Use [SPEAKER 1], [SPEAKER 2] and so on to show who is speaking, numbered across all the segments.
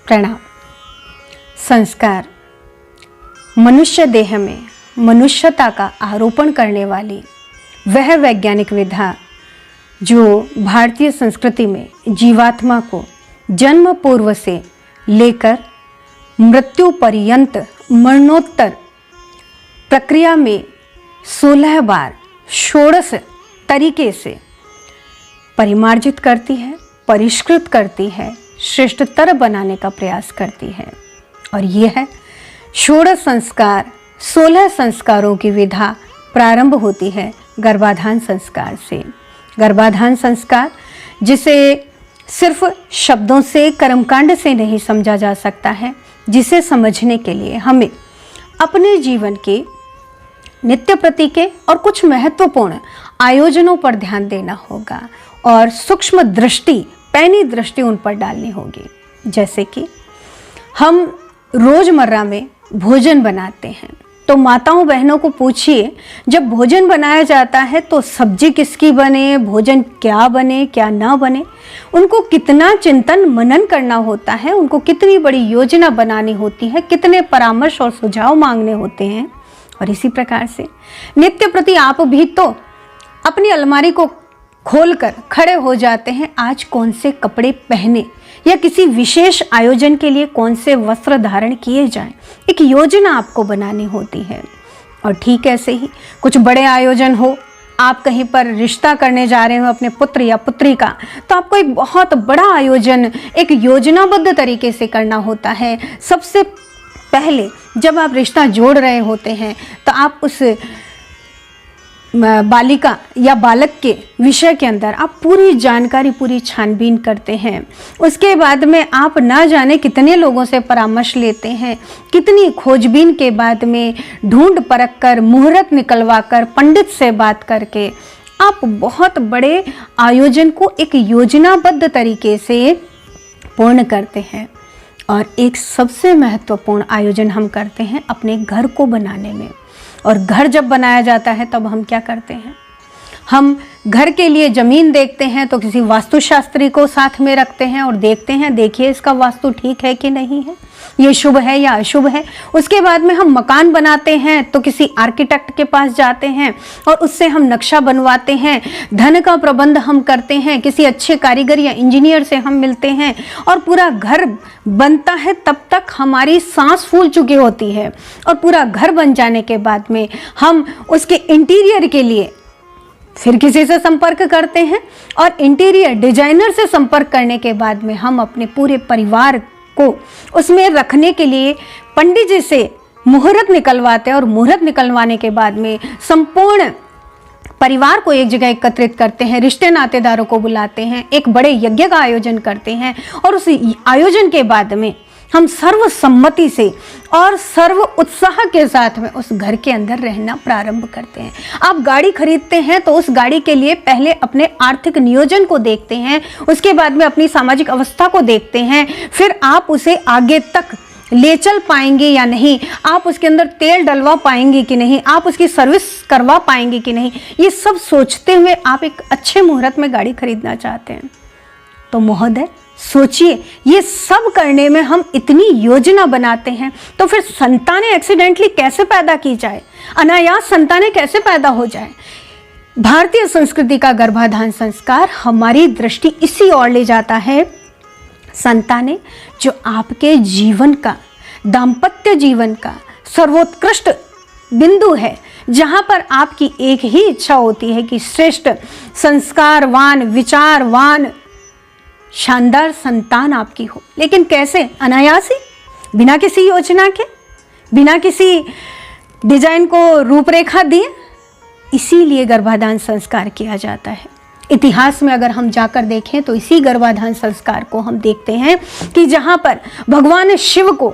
[SPEAKER 1] प्रणाम। संस्कार मनुष्य देह में मनुष्यता का आरोपण करने वाली वह वैज्ञानिक विधा जो भारतीय संस्कृति में जीवात्मा को जन्म पूर्व से लेकर मृत्यु पर्यंत मरणोत्तर प्रक्रिया में 16 बार षोडश तरीके से परिमार्जित करती है, परिष्कृत करती है, श्रेष्ठतर बनाने का प्रयास करती है। और यह है षोडश संस्कार, 16 संस्कारों की विधा प्रारंभ होती है गर्भाधान संस्कार से। गर्भाधान संस्कार जिसे सिर्फ शब्दों से, कर्मकांड से नहीं समझा जा सकता है, जिसे समझने के लिए हमें अपने जीवन के नित्य प्रति के और कुछ महत्वपूर्ण आयोजनों पर ध्यान देना होगा और सूक्ष्म दृष्टि, पैनी दृष्टि उन पर डालनी होगी। जैसे कि हम रोजमर्रा में भोजन बनाते हैं तो माताओं बहनों को पूछिए, जब भोजन बनाया जाता है तो सब्जी किसकी बने, भोजन क्या बने क्या ना बने, उनको कितना चिंतन मनन करना होता है, उनको कितनी बड़ी योजना बनानी होती है, कितने परामर्श और सुझाव मांगने होते हैं। और इसी प्रकार से नित्य प्रति आप भी तो अपनी अलमारी को खोलकर खड़े हो जाते हैं, आज कौन से कपड़े पहने या किसी विशेष आयोजन के लिए कौन से वस्त्र धारण किए जाएं, एक योजना आपको बनानी होती है। और ठीक ऐसे ही कुछ बड़े आयोजन हो, आप कहीं पर रिश्ता करने जा रहे हो अपने पुत्र या पुत्री का, तो आपको एक बहुत बड़ा आयोजन एक योजनाबद्ध तरीके से करना होता है। सबसे पहले जब आप रिश्ता जोड़ रहे होते हैं तो आप उस बालिका या बालक के विषय के अंदर आप पूरी जानकारी, पूरी छानबीन करते हैं। उसके बाद में आप ना जाने कितने लोगों से परामर्श लेते हैं, कितनी खोजबीन के बाद में ढूंढ परख कर, मुहूर्त निकलवा कर, पंडित से बात करके आप बहुत बड़े आयोजन को एक योजनाबद्ध तरीके से पूर्ण करते हैं। और एक सबसे महत्वपूर्ण आयोजन हम करते हैं अपने घर को बनाने में। और घर जब बनाया जाता है तब हम क्या करते हैं, हम घर के लिए ज़मीन देखते हैं तो किसी वास्तुशास्त्री को साथ में रखते हैं और देखते हैं, देखिए इसका वास्तु ठीक है कि नहीं है, ये शुभ है या अशुभ है। उसके बाद में हम मकान बनाते हैं तो किसी आर्किटेक्ट के पास जाते हैं और उससे हम नक्शा बनवाते हैं। धन का प्रबंध हम करते हैं, किसी अच्छे कारीगर या इंजीनियर से हम मिलते हैं और पूरा घर बनता है। तब तक हमारी सांस फूल चुकी होती है और पूरा घर बन जाने के बाद में हम उसके इंटीरियर के लिए फिर किसी से संपर्क करते हैं और इंटीरियर डिजाइनर से संपर्क करने के बाद में हम अपने पूरे परिवार को उसमें रखने के लिए पंडित जी से मुहूर्त निकलवाते हैं। और मुहूर्त निकलवाने के बाद में संपूर्ण परिवार को एक जगह एकत्रित करते हैं, रिश्ते नातेदारों को बुलाते हैं, एक बड़े यज्ञ का आयोजन करते हैं और उस आयोजन के बाद में हम सर्वसम्मति से और सर्व उत्साह के साथ में उस घर के अंदर रहना प्रारंभ करते हैं। आप गाड़ी खरीदते हैं तो उस गाड़ी के लिए पहले अपने आर्थिक नियोजन को देखते हैं, उसके बाद में अपनी सामाजिक अवस्था को देखते हैं, फिर आप उसे आगे तक ले चल पाएंगे या नहीं, आप उसके अंदर तेल डलवा पाएंगे कि नहीं, आप उसकी सर्विस करवा पाएंगे कि नहीं, ये सब सोचते हुए आप एक अच्छे मुहूर्त में गाड़ी खरीदना चाहते हैं। तो महोदय सोचिए, ये सब करने में हम इतनी योजना बनाते हैं तो फिर संतानें एक्सीडेंटली कैसे पैदा की जाए, अनायास संतानें कैसे पैदा हो जाए। भारतीय संस्कृति का गर्भाधान संस्कार हमारी दृष्टि इसी ओर ले जाता है। संतानें जो आपके जीवन का, दाम्पत्य जीवन का सर्वोत्कृष्ट बिंदु है, जहां पर आपकी एक ही इच्छा होती है कि श्रेष्ठ, संस्कारवान, विचारवान, शानदार संतान आपकी हो। लेकिन कैसे? अनायास ही, बिना किसी योजना के, बिना किसी डिजाइन को रूपरेखा दिए। इसीलिए गर्भाधान संस्कार किया जाता है। इतिहास में अगर हम जाकर देखें तो इसी गर्भाधान संस्कार को हम देखते हैं कि जहां पर भगवान शिव को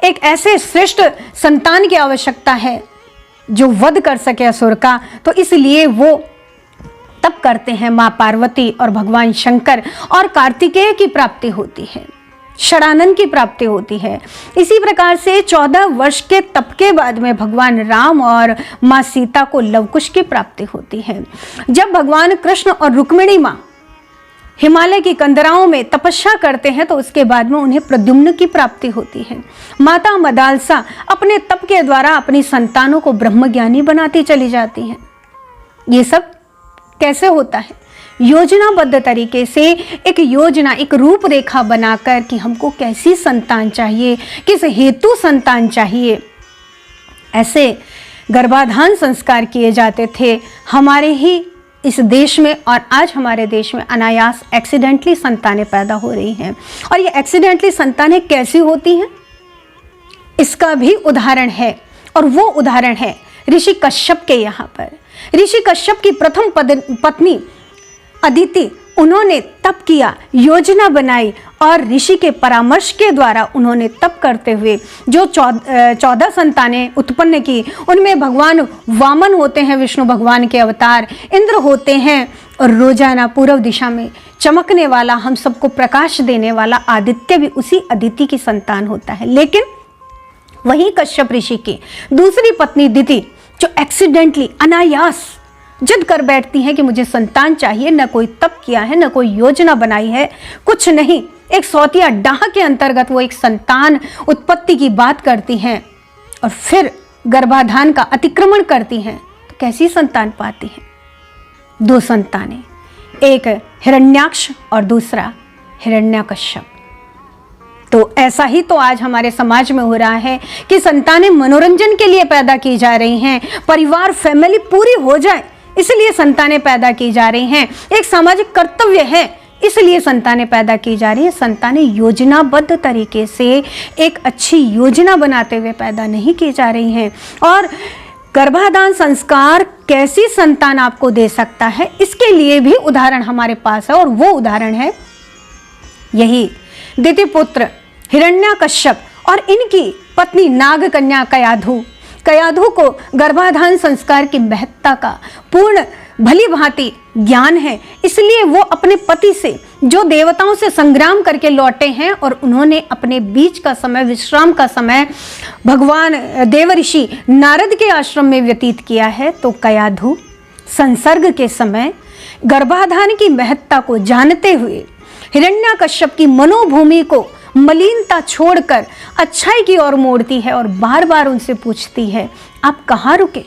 [SPEAKER 1] एक ऐसे श्रेष्ठ संतान की आवश्यकता है जो वध कर सके असुर का, तो इसलिए वो तब करते हैं। माँ पार्वती और भगवान शंकर और कार्तिकेय की प्राप्ति होती है, षडानन की प्राप्ति होती है। इसी प्रकार से 14 वर्ष के तप के बाद में भगवान राम और माँ सीता को लवकुश की प्राप्ति होती है। जब भगवान कृष्ण और रुक्मिणी माँ हिमालय की कंदराओं में तपस्या करते हैं तो उसके बाद में उन्हें प्रद्युम्न की प्राप्ति होती है। माता मदालसा अपने तप के द्वारा अपनी संतानों को ब्रह्मज्ञानी बनाती चली जाती हैं। ये सब कैसे होता है? योजनाबद्ध तरीके से एक योजना, एक रूपरेखा बनाकर कि हमको कैसी संतान चाहिए, किस हेतु संतान चाहिए, ऐसे गर्भाधान संस्कार किए जाते थे हमारे ही इस देश में। और आज हमारे देश में अनायास एक्सीडेंटली संतानें पैदा हो रही हैं। और ये एक्सीडेंटली संतानें कैसी होती हैं, इसका भी उदाहरण है। और वो उदाहरण है ऋषि कश्यप के। यहाँ पर ऋषि कश्यप की प्रथम पत्नी अदिति, उन्होंने तप किया, योजना बनाई और ऋषि के परामर्श के द्वारा उन्होंने तप करते हुए जो 14 संतानें उत्पन्न की, उनमें भगवान वामन होते हैं, विष्णु भगवान के अवतार, इंद्र होते हैं, और रोजाना पूर्व दिशा में चमकने वाला, हम सबको प्रकाश देने वाला आदित्य भी उसी अदिति की संतान होता है। लेकिन वही कश्यप ऋषि की दूसरी पत्नी दिति, जो एक्सीडेंटली अनायास जिद कर बैठती हैं कि मुझे संतान चाहिए, न कोई तप किया है, न कोई योजना बनाई है, कुछ नहीं, एक सौतिया डाह के अंतर्गत वो एक संतान उत्पत्ति की बात करती हैं और फिर गर्भाधान का अतिक्रमण करती हैं, तो कैसी संतान पाती हैं? 2 संतानें, एक हिरण्याक्ष और दूसरा हिरण्यकश्यप। तो ऐसा ही तो आज हमारे समाज में हो रहा है कि संतानें मनोरंजन के लिए पैदा की जा रही हैं, परिवार फैमिली पूरी हो जाए इसलिए संतानें पैदा की जा रही हैं, एक सामाजिक कर्तव्य है इसलिए संतानें पैदा की जा रही हैं। संतानें योजनाबद्ध तरीके से एक अच्छी योजना बनाते हुए पैदा नहीं की जा रही हैं। और गर्भाधान संस्कार कैसी संतान आपको दे सकता है, इसके लिए भी उदाहरण हमारे पास है। और वो उदाहरण है यही दितिपुत्र हिरण्यकश्यप और इनकी पत्नी नागकन्या कयाधु। कयाधु को गर्भाधान संस्कार की महत्ता का पूर्ण भली भांति ज्ञान है, इसलिए वो अपने पति से जो देवताओं से संग्राम करके लौटे हैं और उन्होंने अपने बीच का समय, विश्राम का समय भगवान देवऋषि नारद के आश्रम में व्यतीत किया है। तो कयाधु संसर्ग के समय गर्भाधान की महत्ता को जानते हुए हिरण्यकश्यप की मनोभूमि को मलिनता छोड़कर अच्छाई की ओर मोड़ती है और बार बार उनसे पूछती है, आप कहाँ रुके?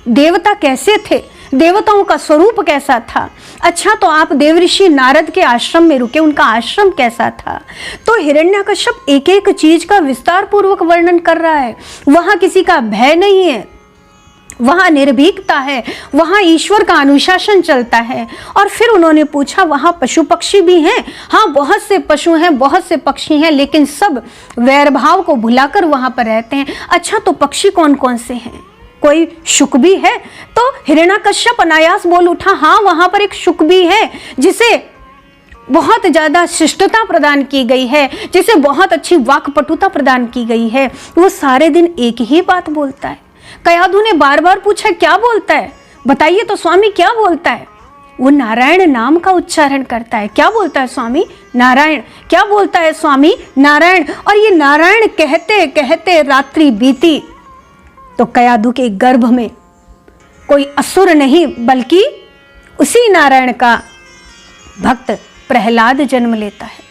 [SPEAKER 1] देवता कैसे थे? देवताओं का स्वरूप कैसा था? अच्छा, तो आप देवऋषि नारद के आश्रम में रुके, उनका आश्रम कैसा था? तो हिरण्यकश्यप एक एक चीज का विस्तार पूर्वक वर्णन कर रहा है। वहां किसी का भय नहीं है, वहां निर्भीकता है, वहां ईश्वर का अनुशासन चलता है। और फिर उन्होंने पूछा, वहां पशु पक्षी भी हैं? हाँ, बहुत से पशु हैं, बहुत से पक्षी हैं, लेकिन सब वैरभाव को भुलाकर वहां पर रहते हैं। अच्छा, तो पक्षी कौन कौन से हैं? कोई शुक भी है? तो हिरण्यकश्यप अनायास बोल उठा, हाँ, वहां पर एक शुक भी है जिसे बहुत ज्यादा शिष्टता प्रदान की गई है, जिसे बहुत अच्छी वाक्पटुता प्रदान की गई है। वो सारे दिन एक ही बात बोलता है। कयाधु ने बार बार पूछा, क्या बोलता है? बताइए तो स्वामी, क्या बोलता है? वो नारायण नाम का उच्चारण करता है। क्या बोलता है स्वामी? नारायण। क्या बोलता है स्वामी? नारायण। और ये नारायण कहते कहते रात्रि बीती। तो कयाधु के गर्भ में कोई असुर नहीं, बल्कि उसी नारायण का भक्त प्रहलाद जन्म लेता है।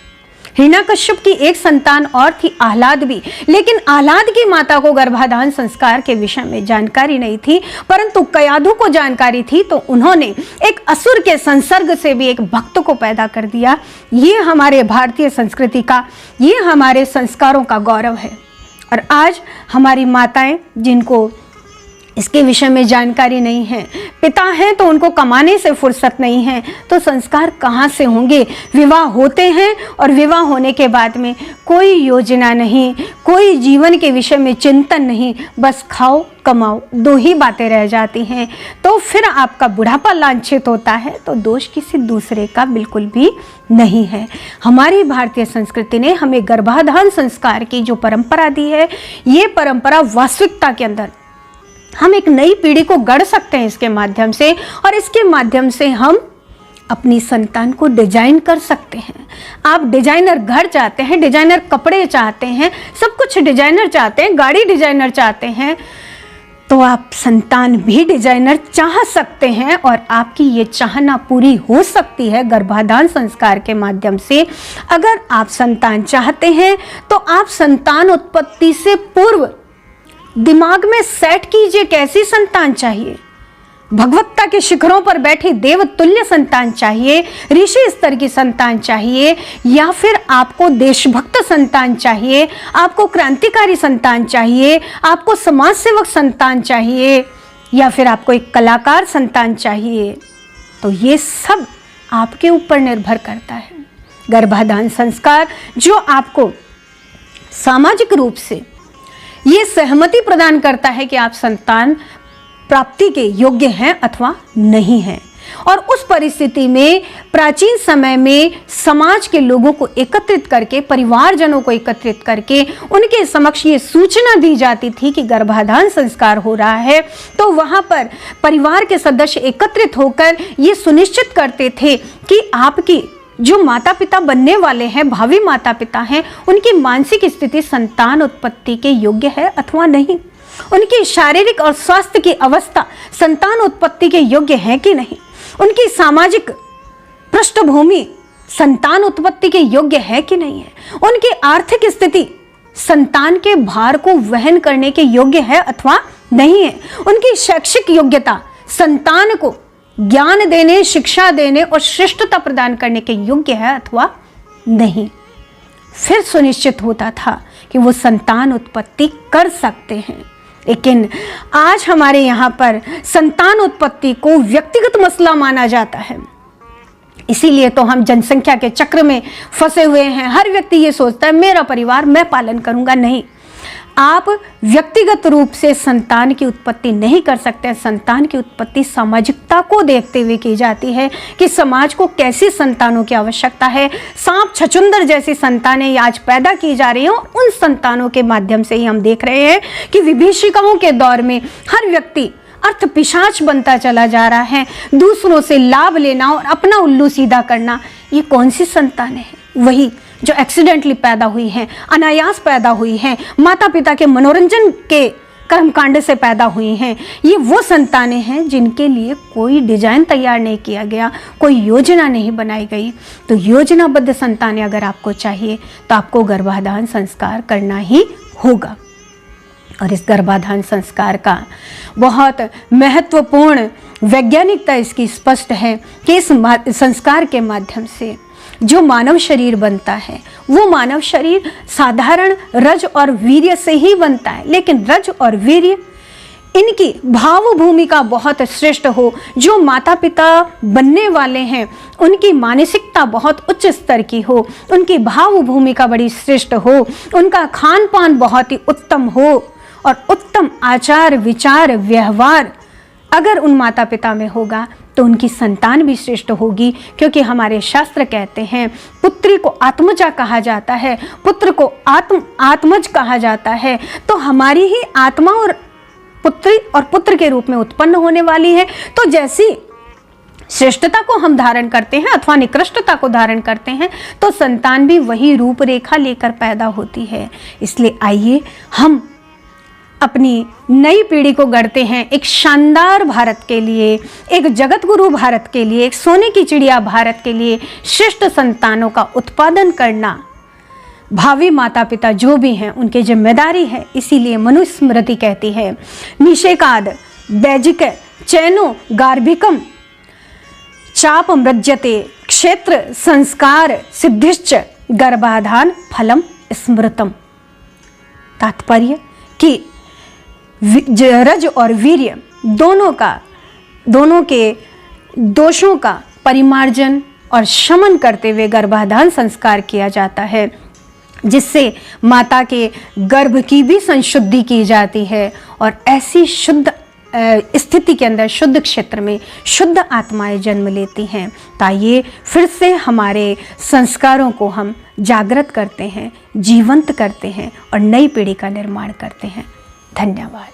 [SPEAKER 1] हिरण्यकश्यप की एक संतान और थी, आह्लाद भी, लेकिन आह्लाद की माता को गर्भाधान संस्कार के विषय में जानकारी नहीं थी, परंतु कयाधु को जानकारी थी। तो उन्होंने एक असुर के संसर्ग से भी एक भक्त को पैदा कर दिया। ये हमारे भारतीय संस्कृति का, ये हमारे संस्कारों का गौरव है। और आज हमारी माताएं, जिनको इसके विषय में जानकारी नहीं है, पिता हैं तो उनको कमाने से फुर्सत नहीं है, तो संस्कार कहाँ से होंगे? विवाह होते हैं और विवाह होने के बाद में कोई योजना नहीं, कोई जीवन के विषय में चिंतन नहीं, बस खाओ कमाओ, 2 ही बातें रह जाती हैं। तो फिर आपका बुढ़ापा लांछित होता है, तो दोष किसी दूसरे का बिल्कुल भी नहीं है। हमारी भारतीय संस्कृति ने हमें गर्भाधान संस्कार की जो परंपरा दी है, ये परंपरा वास्तविकता के अंदर हम एक नई पीढ़ी को गढ़ सकते हैं इसके माध्यम से, और इसके माध्यम से हम अपनी संतान को डिजाइन कर सकते हैं। आप डिजाइनर घर चाहते हैं, डिजाइनर कपड़े चाहते हैं, सब कुछ डिजाइनर चाहते हैं, गाड़ी डिजाइनर चाहते हैं, तो आप संतान भी डिजाइनर चाह सकते हैं और आपकी ये चाहना पूरी हो सकती है गर्भाधान संस्कार के माध्यम से। अगर आप संतान चाहते हैं तो आप संतान उत्पत्ति से पूर्व दिमाग में सेट कीजिए कैसी संतान चाहिए। भगवत्ता के शिखरों पर बैठी देवतुल्य संतान चाहिए, ऋषि स्तर की संतान चाहिए, या फिर आपको देशभक्त संतान चाहिए, आपको क्रांतिकारी संतान चाहिए, आपको समाज सेवक संतान चाहिए, या फिर आपको एक कलाकार संतान चाहिए। तो ये सब आपके ऊपर निर्भर करता है। गर्भाधान संस्कार जो आपको सामाजिक रूप से ये सहमति प्रदान करता है कि आप संतान प्राप्ति के योग्य हैं अथवा नहीं हैं। और उस परिस्थिति में प्राचीन समय में समाज के लोगों को एकत्रित करके, परिवारजनों को एकत्रित करके उनके समक्ष ये सूचना दी जाती थी कि गर्भाधान संस्कार हो रहा है। तो वहां पर परिवार के सदस्य एकत्रित होकर ये सुनिश्चित करते थे कि आपकी जो माता पिता बनने वाले हैं, भावी माता पिता हैं, उनकी मानसिक स्थिति संतान उत्पत्ति के योग्य है अथवा नहीं, उनकी शारीरिक और स्वास्थ्य की अवस्था संतान उत्पत्ति के योग्य है कि नहीं, उनकी सामाजिक पृष्ठभूमि संतान उत्पत्ति के योग्य है कि नहीं है, उनकी आर्थिक स्थिति संतान के भार को वहन करने के योग्य है अथवा नहीं है, उनकी शैक्षिक योग्यता संतान को ज्ञान देने, शिक्षा देने और श्रेष्ठता प्रदान करने के योग्य है अथवा नहीं। फिर सुनिश्चित होता था कि वो संतान उत्पत्ति कर सकते हैं। लेकिन आज हमारे यहाँ पर संतान उत्पत्ति को व्यक्तिगत मसला माना जाता है। इसीलिए तो हम जनसंख्या के चक्र में फंसे हुए हैं। हर व्यक्ति ये सोचता है मेरा परिवार, मैं पालन करूंगा। नहीं, आप व्यक्तिगत रूप से संतान की उत्पत्ति नहीं कर सकते। संतान की उत्पत्ति सामाजिकता को देखते हुए की जाती है कि समाज को कैसी संतानों की आवश्यकता है। सांप छछुंदर जैसी संतानें आज पैदा की जा रही हैं और उन संतानों के माध्यम से ही हम देख रहे हैं कि विभीषिकाओं के दौर में हर व्यक्ति अर्थ पिशाच बनता चला जा रहा है। दूसरों से लाभ लेना और अपना उल्लू सीधा करना, ये कौन सी संतानें हैं? वही जो एक्सीडेंटली पैदा हुई हैं, अनायास पैदा हुई हैं, माता पिता के मनोरंजन के कर्मकांड से पैदा हुई हैं। ये वो संतानें हैं जिनके लिए कोई डिजाइन तैयार नहीं किया गया, कोई योजना नहीं बनाई गई। तो योजनाबद्ध संतानें अगर आपको चाहिए तो आपको गर्भाधान संस्कार करना ही होगा। और इस गर्भाधान संस्कार का बहुत महत्वपूर्ण वैज्ञानिकता इसकी स्पष्ट है कि इस संस्कार के माध्यम से जो मानव शरीर बनता है वो मानव शरीर साधारण रज और वीर्य से ही बनता है। लेकिन रज और वीर्य इनकी भाव भूमिका बहुत श्रेष्ठ हो। जो माता पिता बनने वाले हैं उनकी मानसिकता बहुत उच्च स्तर की हो, उनकी भाव भूमिका बड़ी श्रेष्ठ हो, उनका खान पान बहुत ही उत्तम हो और उत्तम आचार विचार व्यवहार अगर उन माता पिता में होगा तो उनकी संतान भी श्रेष्ठ होगी। क्योंकि हमारे शास्त्र कहते हैं पुत्री को आत्मजा कहा जाता है, पुत्र को आत्मज कहा जाता है। तो हमारी ही आत्मा और पुत्री और पुत्र के रूप में उत्पन्न होने वाली है। तो जैसी श्रेष्ठता को हम धारण करते हैं अथवा निकृष्टता को धारण करते हैं तो संतान भी वही रूपरेखा लेकर पैदा होती है। इसलिए आइए हम अपनी नई पीढ़ी को गढ़ते हैं एक शानदार भारत के लिए, एक जगत गुरु भारत के लिए, एक सोने की चिड़िया भारत के लिए। श्रेष्ठ संतानों का उत्पादन करना भावी माता पिता जो भी हैं उनकी जिम्मेदारी है। इसीलिए मनुस्मृति कहती है निषेकाद बैजिक चैनो गार्भिकम चाप मृज्यते क्षेत्र संस्कार सिद्धिश्च गर्भाधान फलम स्मृतम। तात्पर्य कि रज और वीर्य दोनों के दोषों का परिमार्जन और शमन करते हुए गर्भाधान संस्कार किया जाता है, जिससे माता के गर्भ की भी संशुद्धि की जाती है और ऐसी शुद्ध स्थिति के अंदर शुद्ध क्षेत्र में शुद्ध आत्माएं जन्म लेती हैं। तो ये फिर से हमारे संस्कारों को हम जागृत करते हैं, जीवंत करते हैं और नई पीढ़ी का निर्माण करते हैं। धन्यवाद।